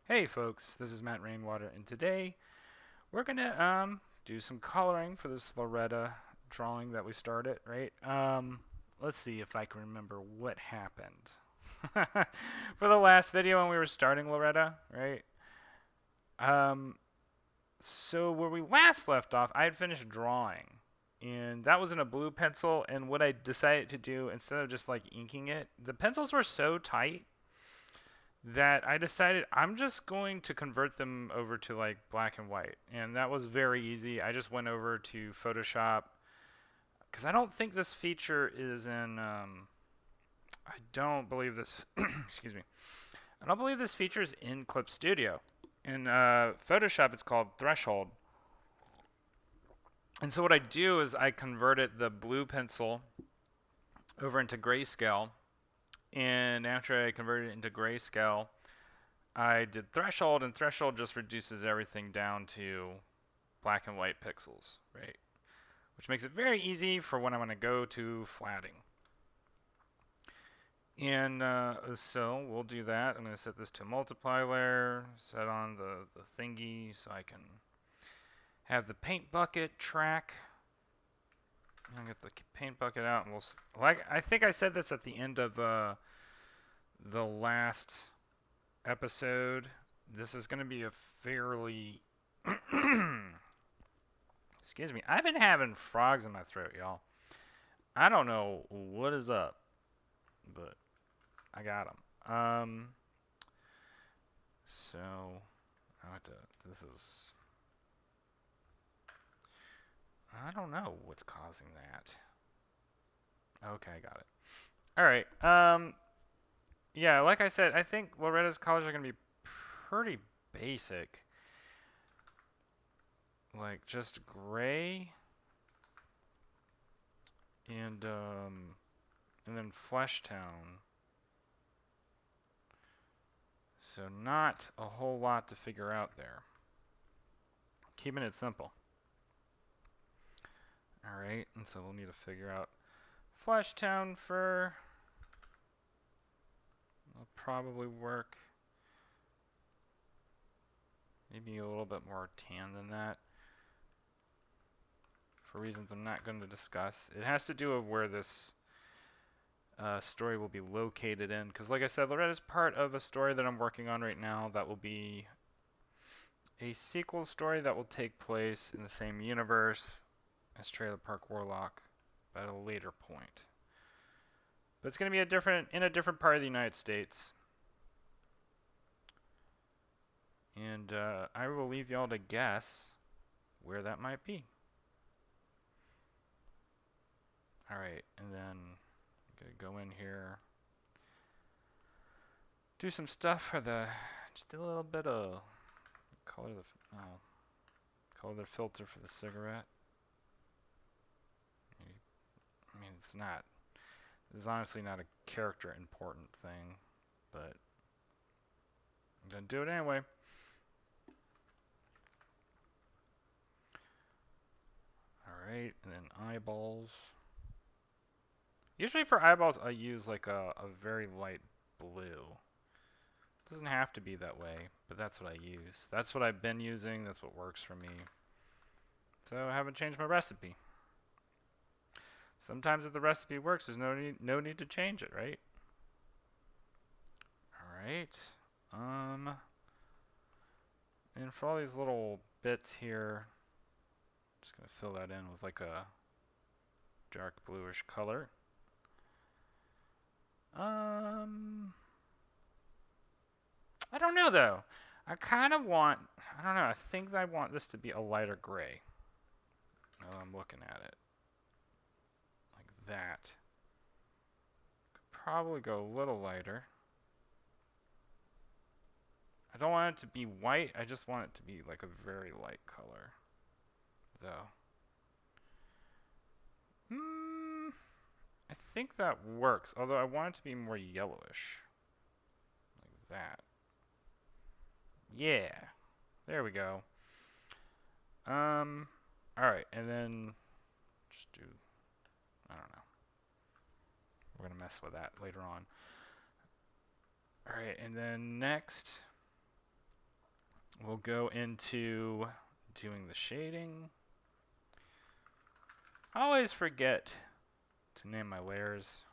Hey folks, this is Matt Rainwater, and today we're gonna do some coloring for this Loretta drawing that we started, right? Let's see if I can remember what happened. For the last video when we were starting Loretta, right? Um, so where we last left off, I had finished drawing, and that was in a blue pencil. And what I decided to do, instead of just like inking it, the pencils were so tight that I decided I'm just going to convert them over to like black and white. And that was very easy. I just went over to Photoshop because I don't think this feature is in. I don't believe this. Excuse me. I don't believe this feature is in Clip Studio. In Photoshop, it's called Threshold. And so what I do is I converted the blue pencil over into grayscale. And after I converted it into grayscale, I did threshold, and threshold just reduces everything down to black and white pixels, right? Which makes it very easy for when I want to go to flatting. And so we'll do that. I'm going to set this to multiply layer, set on the thingy so I can have the paint bucket track. I'll get the paint bucket out, and we'll like I think I said this at the end of the last episode. This is going to be a fairly excuse me. I've been having frogs in my throat, y'all. I don't know what is up, but I got them. So I have to. This is. I don't know what's causing that. Okay, I got it. All right. Yeah, like I said, I think Loretta's colors are gonna be pretty basic. Like just gray and then Flesh Town. So not a whole lot to figure out there. Keeping it simple. Alright, and so we'll need to figure out Flesh Town fur. Will probably work. Maybe a little bit more tan than that. For reasons I'm not going to discuss. It has to do with where this story will be located in. Because like I said, Loretta is part of a story that I'm working on right now that will be a sequel story that will take place in the same universe as Trailer Park Warlock, but at a later point. But it's going to be in a different part of the United States. And I will leave y'all to guess where that might be. Alright, and then I'm going to go in here, do some stuff for just a little bit of color the filter for the cigarette. I mean, it's honestly not a character important thing, but I'm going to do it anyway. Alright, and then eyeballs. Usually for eyeballs, I use like a very light blue. It doesn't have to be that way, but that's what I use. That's what I've been using. That's what works for me. So I haven't changed my recipe. Sometimes if the recipe works, there's no need to change it, right? Alright. And for all these little bits here, I'm just going to fill that in with like a dark bluish color. I don't know though. I kind of want, I don't know, I think I want this to be a lighter gray. Now that I'm looking at it. Like that. Could probably go a little lighter. I don't want it to be white, I just want it to be like a very light color. Though. I think that works, although I want it to be more yellowish. Like that. Yeah. There we go. Alright, and then just do, I don't know. We're going to mess with that later on. Alright, and then next, we'll go into doing the shading. I always forget to name my layers.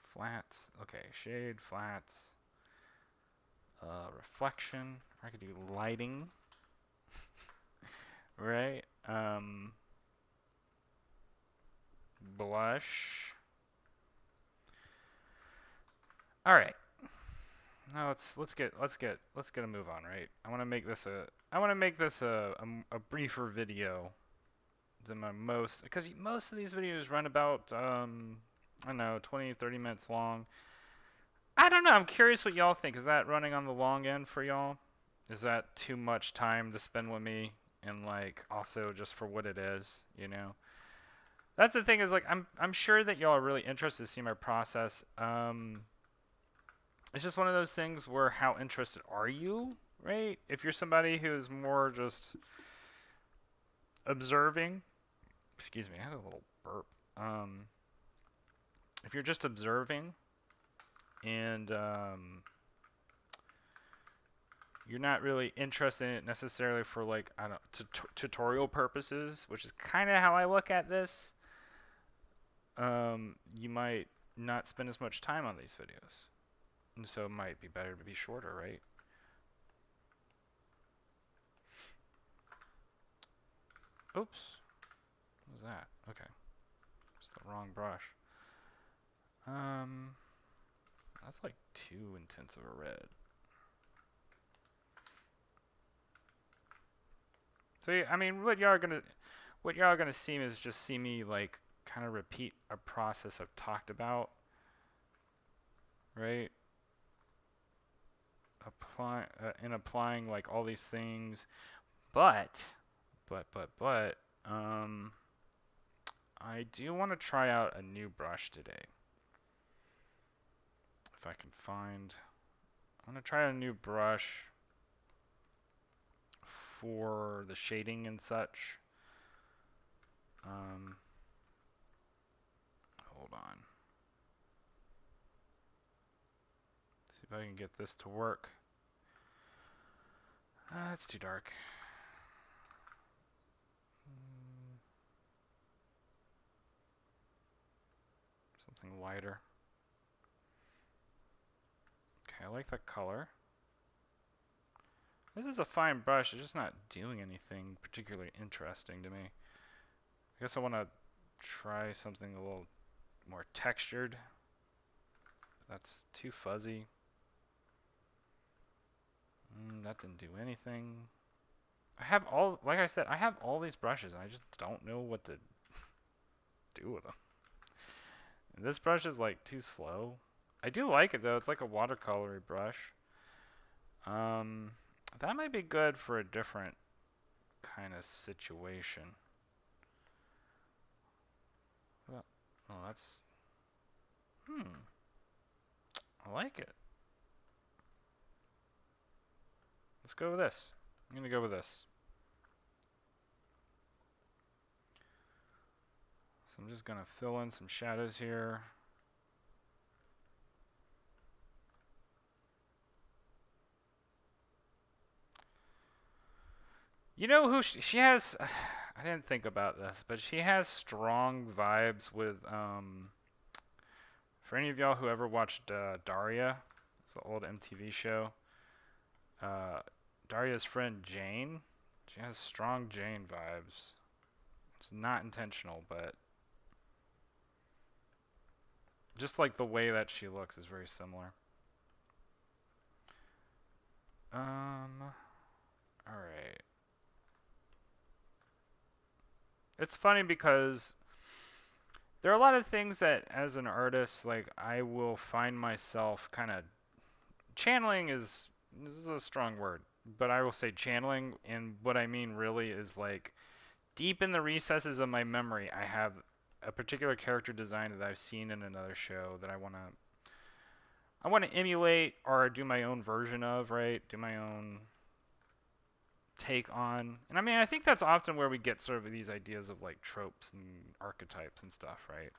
Flats. Okay, shade, flats, reflection. I could do lighting, right? Blush. All right. Now let's get a move on, right? I want to make this a briefer video than my most, because most of these videos run about I don't know, 20 30 minutes long. I don't know. I'm curious what y'all think. Is that running on the long end for y'all? Is that too much time to spend with me, and like also just for what it is, you know? That's the thing, is like I'm sure that y'all are really interested to see my process. It's just one of those things where how interested are you, right? If you're somebody who's more just observing, excuse me, I had a little burp. If you're just observing and you're not really interested in it necessarily for like, I don't know, tutorial purposes, which is kind of how I look at this, you might not spend as much time on these videos. And so it might be better to be shorter, right? Oops. What was that? Okay. It's the wrong brush. That's like too intense of a red. So yeah, I mean, what y'all are gonna see is just see me like kind of repeat a process I've talked about, right? Applying like all these things, but, but, I do want to try out a new brush today. If I can find, I'm gonna try a new brush for the shading and such. Hold on. See if I can get this to work. It's too dark. Something lighter. Okay, I like that color. This is a fine brush. It's just not doing anything particularly interesting to me. I guess I want to try something a little more textured. That's too fuzzy. That didn't do anything. Like I said, I have all these brushes, and I just don't know what to do with them. And this brush is like too slow. I do like it though. It's like a watercolory brush. That might be good for a different kind of situation. Well, oh, that's I like it. Let's go with this. I'm gonna go with this. So I'm just gonna fill in some shadows here. You know who she has? I didn't think about this, but she has strong vibes with. For any of y'all who ever watched Daria, it's an old MTV show. Daria's friend Jane, she has strong Jane vibes. It's not intentional, but just like the way that she looks is very similar. All right. It's funny because there are a lot of things that, as an artist, like I will find myself kind of channeling this is a strong word, but I will say channeling, and what I mean really is like deep in the recesses of my memory, I have a particular character design that I've seen in another show that I want to emulate or do my own version of, right? Do my own take on. And I mean, I think that's often where we get sort of these ideas of like tropes and archetypes and stuff, right?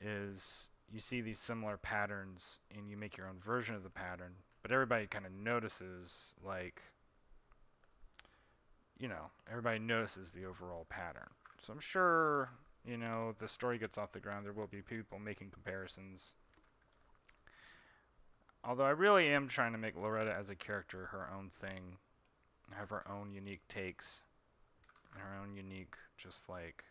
Is you see these similar patterns and you make your own version of the pattern, but everybody kind of notices, like, you know, everybody notices the overall pattern. So I'm sure, you know, if the story gets off the ground, there will be people making comparisons. Although I really am trying to make Loretta as a character her own thing, have her own unique takes, and her own unique, just like.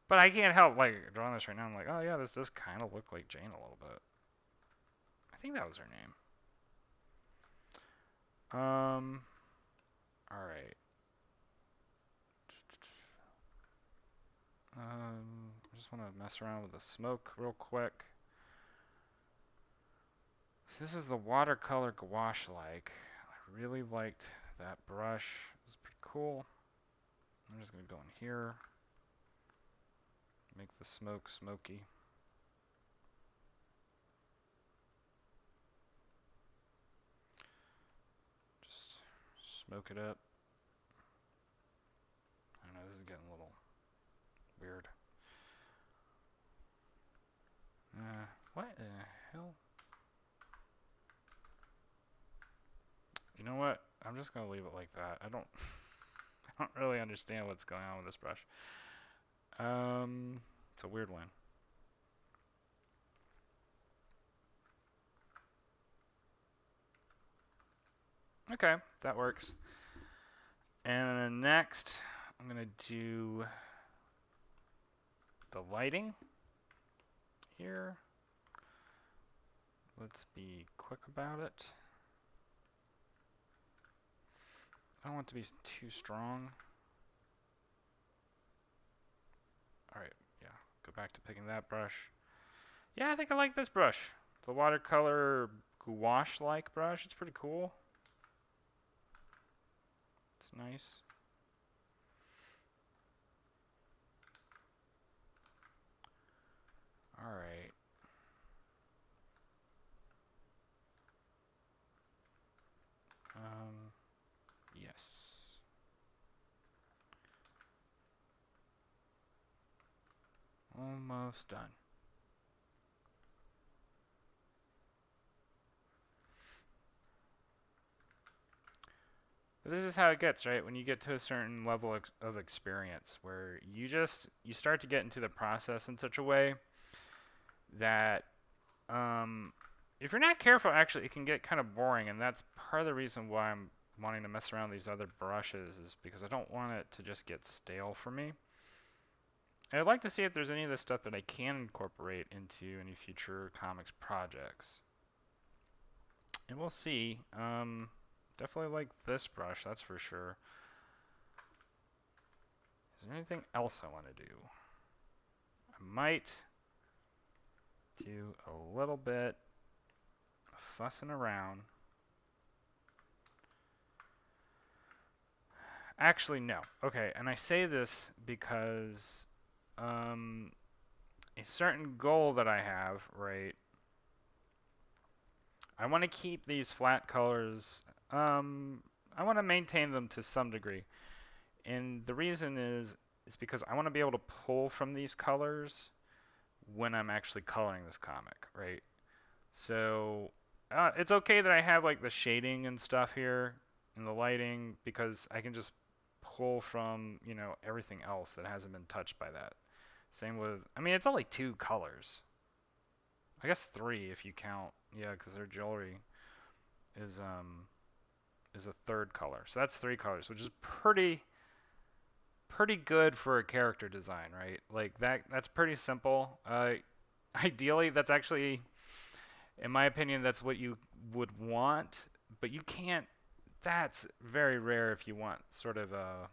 But I can't help, like, drawing this right now. I'm like, oh yeah, this does kind of look like Jane a little bit. I think that was her name. All right. I just want to mess around with the smoke real quick. So this is the watercolor gouache-like. I really liked that brush. It was pretty cool. I'm just going to go in here. Make the smoke smoky. Just smoke it up. I don't know, this is getting a little weird. What the hell? You know what? I'm just gonna leave it like that. I don't I don't really understand what's going on with this brush. It's a weird one. Okay, that works. And next, I'm gonna do the lighting here. Let's be quick about it. I don't want it to be too strong. Alright, yeah, go back to picking that brush. Yeah, I think I like this brush. The watercolor gouache-like brush. It's pretty cool. It's nice. Alright. Yes. Almost done. But this is how it gets, right? When you get to a certain level of experience where you start to get into the process in such a way that if you're not careful, actually, it can get kind of boring, and that's part of the reason why I'm wanting to mess around with these other brushes, is because I don't want it to just get stale for me. And I'd like to see if there's any of this stuff that I can incorporate into any future comics projects. And we'll see. Definitely like this brush, that's for sure. Is there anything else I want to do? I might do a little bit of fussing around. Actually, no. Okay, and I say this because a certain goal that I have, right? I want to keep these flat colors. I want to maintain them to some degree, and the reason is because I want to be able to pull from these colors when I'm actually coloring this comic, right? So it's okay that I have like the shading and stuff here and the lighting, because I can just pull from, you know, everything else that hasn't been touched by that. Same with, I mean, it's only 2 colors. I guess 3 if you count, yeah, because their jewelry is a third color. So that's 3 colors, which is pretty good for a character design, right? Like that's pretty simple. Ideally, that's actually, in my opinion, that's what you would want, but you can't. That's very rare if you want sort of a,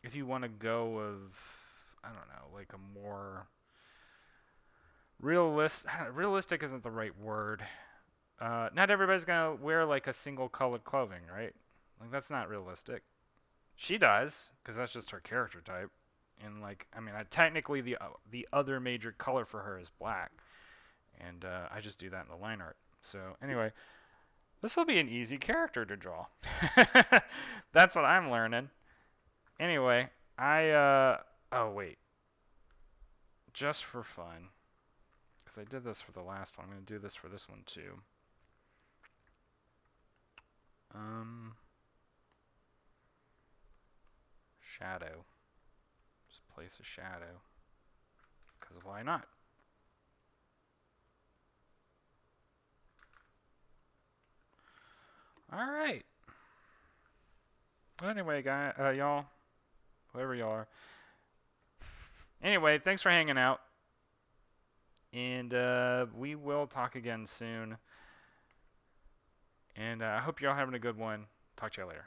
if you want to go with, I don't know, like a more realistic isn't the right word. Not everybody's gonna wear like a single colored clothing, right? Like that's not realistic. She does, because that's just her character type. And like, I mean, technically the other major color for her is black, and I just do that in the line art. So anyway, this will be an easy character to draw. That's what I'm learning. Anyway, oh wait, just for fun, because I did this for the last one, I'm gonna do this for this one too. Shadow. Just place a shadow. Because why not? Alright. Well, anyway, y'all, whoever y'all are. Anyway, thanks for hanging out. And we will talk again soon. And I hope y'all having a good one. Talk to you later.